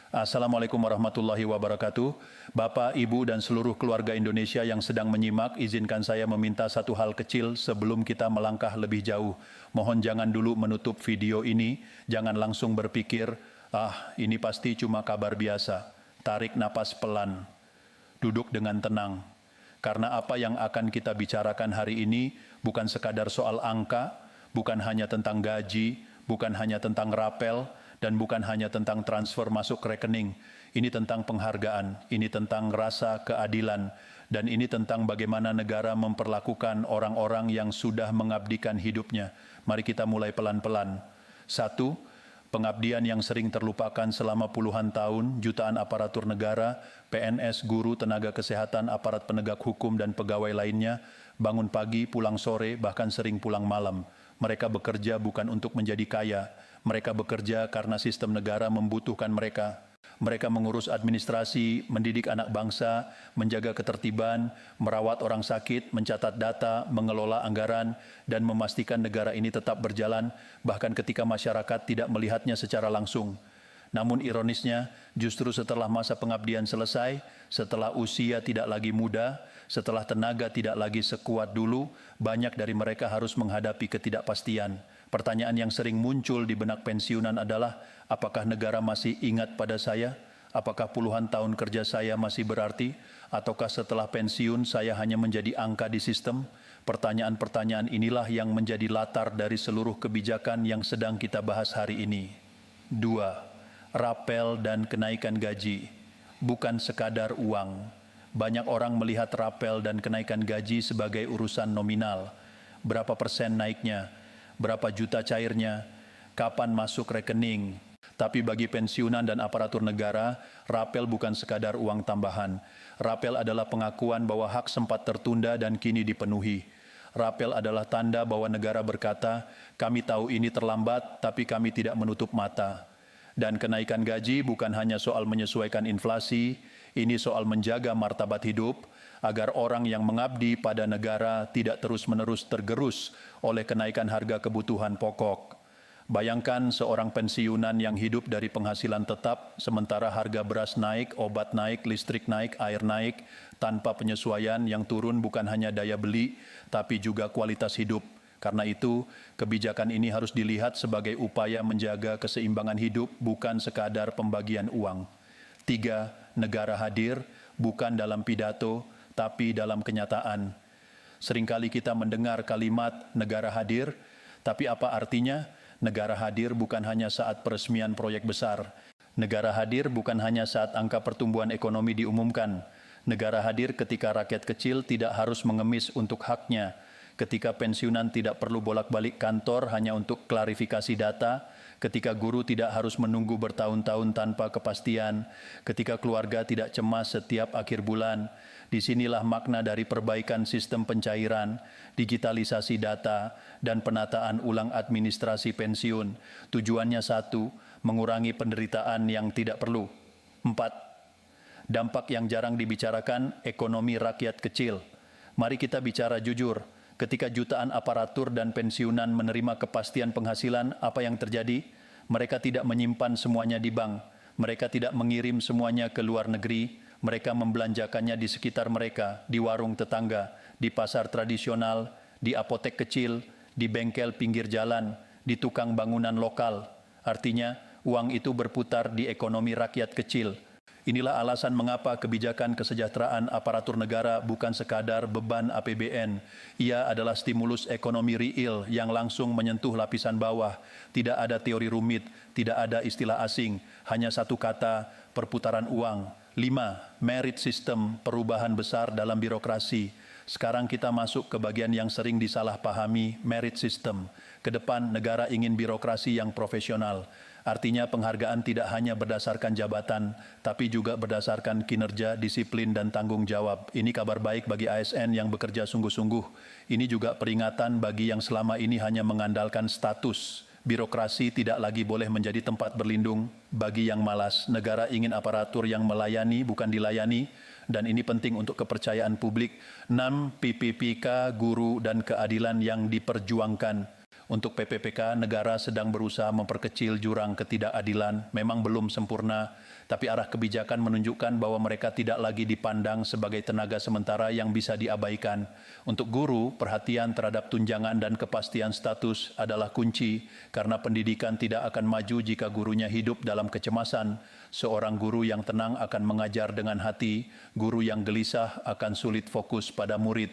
Assalamualaikum warahmatullahi wabarakatuh. Bapak, Ibu, dan seluruh keluarga Indonesia yang sedang menyimak, izinkan saya meminta satu hal kecil sebelum kita melangkah lebih jauh. Mohon jangan dulu menutup video ini, jangan langsung berpikir, ini pasti cuma kabar biasa. Tarik napas pelan, duduk dengan tenang. Karena apa yang akan kita bicarakan hari ini bukan sekadar soal angka, bukan hanya tentang gaji, bukan hanya tentang rapel, dan bukan hanya tentang transfer masuk rekening. Ini tentang penghargaan, ini tentang rasa keadilan, dan ini tentang bagaimana negara memperlakukan orang-orang yang sudah mengabdikan hidupnya. Mari kita mulai pelan-pelan. 1. Pengabdian yang sering terlupakan selama puluhan tahun, jutaan aparatur negara, PNS, guru, tenaga kesehatan, aparat penegak hukum, dan pegawai lainnya, bangun pagi, pulang sore, bahkan sering pulang malam. Mereka bekerja bukan untuk menjadi kaya, mereka bekerja karena sistem negara membutuhkan mereka. Mereka mengurus administrasi, mendidik anak bangsa, menjaga ketertiban, merawat orang sakit, mencatat data, mengelola anggaran, dan memastikan negara ini tetap berjalan, bahkan ketika masyarakat tidak melihatnya secara langsung. Namun ironisnya, justru setelah masa pengabdian selesai, setelah usia tidak lagi muda, setelah tenaga tidak lagi sekuat dulu, banyak dari mereka harus menghadapi ketidakpastian. Pertanyaan yang sering muncul di benak pensiunan adalah, apakah negara masih ingat pada saya? Apakah puluhan tahun kerja saya masih berarti? Ataukah setelah pensiun saya hanya menjadi angka di sistem? Pertanyaan-pertanyaan inilah yang menjadi latar dari seluruh kebijakan yang sedang kita bahas hari ini. 2. Rapel dan kenaikan gaji, bukan sekadar uang. Banyak orang melihat rapel dan kenaikan gaji sebagai urusan nominal. Berapa persen naiknya? Berapa juta cairnya? Kapan masuk rekening? Tapi bagi pensiunan dan aparatur negara, rapel bukan sekadar uang tambahan. Rapel adalah pengakuan bahwa hak sempat tertunda dan kini dipenuhi. Rapel adalah tanda bahwa negara berkata, kami tahu ini terlambat, tapi kami tidak menutup mata. Dan kenaikan gaji bukan hanya soal menyesuaikan inflasi, ini soal menjaga martabat hidup, agar orang yang mengabdi pada negara tidak terus-menerus tergerus oleh kenaikan harga kebutuhan pokok. Bayangkan seorang pensiunan yang hidup dari penghasilan tetap, sementara harga beras naik, obat naik, listrik naik, air naik, tanpa penyesuaian yang turun bukan hanya daya beli, tapi juga kualitas hidup. Karena itu, kebijakan ini harus dilihat sebagai upaya menjaga keseimbangan hidup, bukan sekadar pembagian uang. 3. Negara hadir, bukan dalam pidato, tapi dalam kenyataan. Seringkali kita mendengar kalimat negara hadir, tapi apa artinya? Negara hadir bukan hanya saat peresmian proyek besar. Negara hadir bukan hanya saat angka pertumbuhan ekonomi diumumkan. Negara hadir ketika rakyat kecil tidak harus mengemis untuk haknya. Ketika pensiunan tidak perlu bolak-balik kantor hanya untuk klarifikasi data, ketika guru tidak harus menunggu bertahun-tahun tanpa kepastian, ketika keluarga tidak cemas setiap akhir bulan, disinilah makna dari perbaikan sistem pencairan, digitalisasi data, dan penataan ulang administrasi pensiun. Tujuannya 1, mengurangi penderitaan yang tidak perlu. 4. Dampak yang jarang dibicarakan, ekonomi rakyat kecil. Mari kita bicara jujur. Ketika jutaan aparatur dan pensiunan menerima kepastian penghasilan, apa yang terjadi? Mereka tidak menyimpan semuanya di bank. Mereka tidak mengirim semuanya ke luar negeri. Mereka membelanjakannya di sekitar mereka, di warung tetangga, di pasar tradisional, di apotek kecil, di bengkel pinggir jalan, di tukang bangunan lokal. Artinya, uang itu berputar di ekonomi rakyat kecil. Inilah alasan mengapa kebijakan kesejahteraan aparatur negara bukan sekadar beban APBN. Ia adalah stimulus ekonomi real yang langsung menyentuh lapisan bawah. Tidak ada teori rumit, tidak ada istilah asing, hanya satu kata, perputaran uang. 5. Merit system, perubahan besar dalam birokrasi. Sekarang kita masuk ke bagian yang sering disalahpahami, merit system. Kedepan negara ingin birokrasi yang profesional. Artinya penghargaan tidak hanya berdasarkan jabatan, tapi juga berdasarkan kinerja, disiplin, dan tanggung jawab. Ini kabar baik bagi ASN yang bekerja sungguh-sungguh. Ini juga peringatan bagi yang selama ini hanya mengandalkan status. Birokrasi tidak lagi boleh menjadi tempat berlindung bagi yang malas. Negara ingin aparatur yang melayani, bukan dilayani, dan ini penting untuk kepercayaan publik. 6. PPPK, guru, dan keadilan yang diperjuangkan. Untuk PPPK, negara sedang berusaha memperkecil jurang ketidakadilan, memang belum sempurna, tapi arah kebijakan menunjukkan bahwa mereka tidak lagi dipandang sebagai tenaga sementara yang bisa diabaikan. Untuk guru, perhatian terhadap tunjangan dan kepastian status adalah kunci, karena pendidikan tidak akan maju jika gurunya hidup dalam kecemasan. Seorang guru yang tenang akan mengajar dengan hati, guru yang gelisah akan sulit fokus pada murid.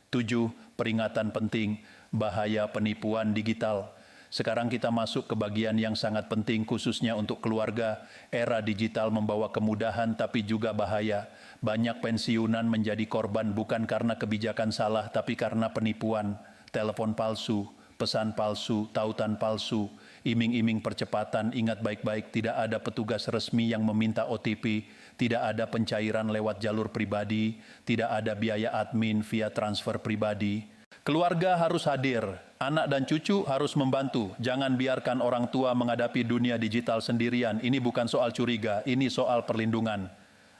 7. Peringatan penting, bahaya penipuan digital. Sekarang kita masuk ke bagian yang sangat penting khususnya untuk keluarga. Era digital membawa kemudahan tapi juga bahaya. Banyak pensiunan menjadi korban bukan karena kebijakan salah tapi karena penipuan. Telepon palsu, pesan palsu, tautan palsu, iming-iming percepatan. Ingat baik-baik, tidak ada petugas resmi yang meminta OTP, tidak ada pencairan lewat jalur pribadi, tidak ada biaya admin via transfer pribadi. Keluarga harus hadir, anak dan cucu harus membantu. Jangan biarkan orang tua menghadapi dunia digital sendirian. Ini bukan soal curiga, ini soal perlindungan.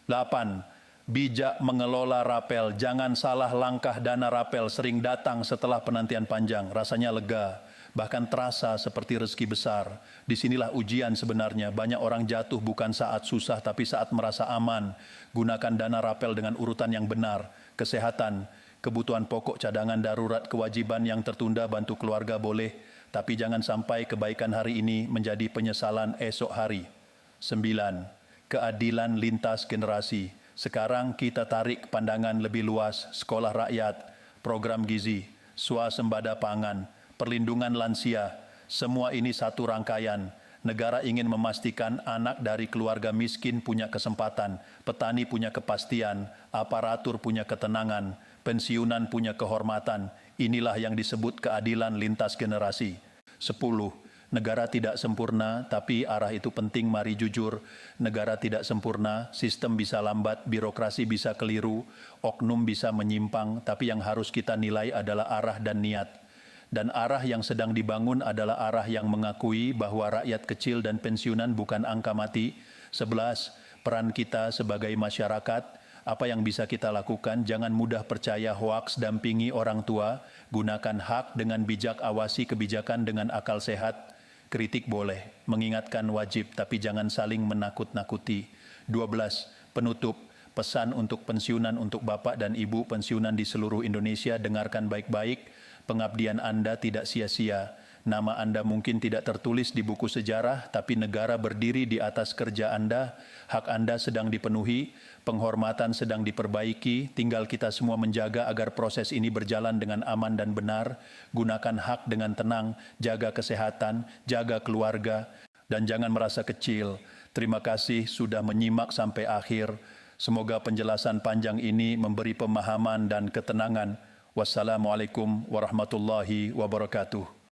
8. Bijak mengelola rapel. Jangan salah langkah. Dana rapel sering datang setelah penantian panjang. Rasanya lega, bahkan terasa seperti rezeki besar. Disinilah ujian sebenarnya. Banyak orang jatuh bukan saat susah, tapi saat merasa aman. Gunakan dana rapel dengan urutan yang benar. Kesehatan, kebutuhan pokok, cadangan darurat, kewajiban yang tertunda, bantu keluarga boleh, tapi jangan sampai kebaikan hari ini menjadi penyesalan esok hari. 9. Keadilan lintas generasi. Sekarang kita tarik pandangan lebih luas, sekolah rakyat, program gizi, swasembada pangan, perlindungan lansia, semua ini satu rangkaian. Negara ingin memastikan anak dari keluarga miskin punya kesempatan, petani punya kepastian, aparatur punya ketenangan, pensiunan punya kehormatan. Inilah yang disebut keadilan lintas generasi. 10. Negara tidak sempurna, tapi arah itu penting, mari jujur. Negara tidak sempurna, sistem bisa lambat, birokrasi bisa keliru, oknum bisa menyimpang, tapi yang harus kita nilai adalah arah dan niat. Dan arah yang sedang dibangun adalah arah yang mengakui bahwa rakyat kecil dan pensiunan bukan angka mati. 11. Peran kita sebagai masyarakat, apa yang bisa kita lakukan? Jangan mudah percaya hoaks, dampingi orang tua, gunakan hak dengan bijak, awasi kebijakan dengan akal sehat. Kritik boleh, mengingatkan wajib, tapi jangan saling menakut-nakuti. 12. Penutup, pesan untuk pensiunan, untuk Bapak dan Ibu pensiunan di seluruh Indonesia, dengarkan baik-baik. Pengabdian Anda tidak sia-sia. Nama Anda mungkin tidak tertulis di buku sejarah, tapi negara berdiri di atas kerja Anda. Hak Anda sedang dipenuhi, penghormatan sedang diperbaiki. Tinggal kita semua menjaga agar proses ini berjalan dengan aman dan benar. Gunakan hak dengan tenang, jaga kesehatan, jaga keluarga, dan jangan merasa kecil. Terima kasih sudah menyimak sampai akhir. Semoga penjelasan panjang ini memberi pemahaman dan ketenangan. Wassalamualaikum warahmatullahi wabarakatuh.